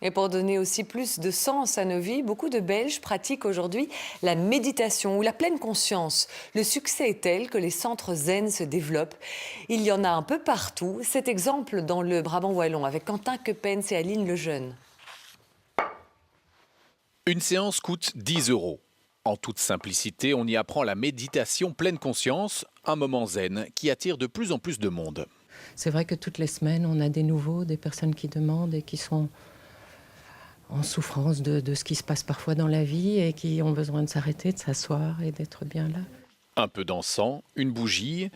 Et pour donner aussi plus de sens à nos vies, beaucoup de Belges pratiquent aujourd'hui la méditation ou la pleine conscience. Le succès est tel que les centres zen se développent. Il y en a un peu partout. Cet exemple dans le Brabant wallon avec Quentin Keppens et Aline Lejeune. Une séance coûte 10 euros. En toute simplicité, on y apprend la méditation pleine conscience, un moment zen qui attire de plus en plus de monde. C'est vrai que toutes les semaines, on a des nouveaux, des personnes qui demandent et qui sont en souffrance de ce qui se passe parfois dans la vie et qui ont besoin de s'arrêter, de s'asseoir et d'être bien là. Un peu d'encens, une bougie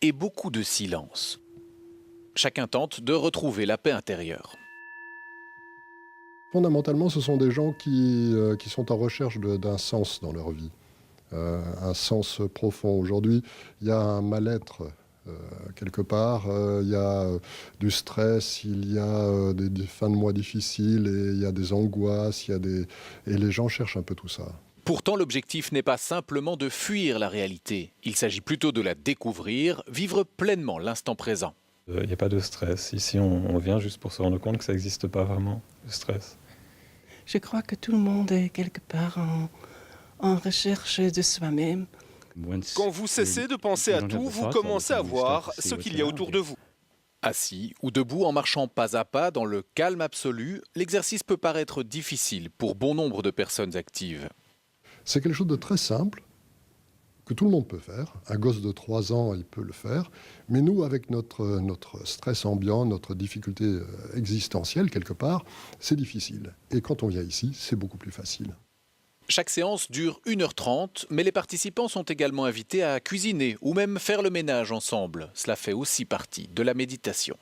et beaucoup de silence. Chacun tente de retrouver la paix intérieure. Fondamentalement, ce sont des gens qui sont en recherche d'un sens dans leur vie, un sens profond. Aujourd'hui, il y a un mal-être quelque part, il y a du stress, il y a des fins de mois difficiles, et il y a des angoisses, et les gens cherchent un peu tout ça. Pourtant, l'objectif n'est pas simplement de fuir la réalité. Il s'agit plutôt de la découvrir, vivre pleinement l'instant présent. Il n'y a pas de stress. Ici, on vient juste pour se rendre compte que ça n'existe pas vraiment, le stress. Je crois que tout le monde est quelque part en recherche de soi-même. Quand vous cessez de penser à tout, vous commencez à voir ce qu'il y a autour de vous. Assis ou debout en marchant pas à pas dans le calme absolu, l'exercice peut paraître difficile pour bon nombre de personnes actives. C'est quelque chose de très simple, que tout le monde peut faire. Un gosse de 3 ans, il peut le faire. Mais nous, avec notre stress ambiant, notre difficulté existentielle, quelque part, c'est difficile. Et quand on vient ici, c'est beaucoup plus facile. Chaque séance dure 1h30, mais les participants sont également invités à cuisiner ou même faire le ménage ensemble. Cela fait aussi partie de la méditation.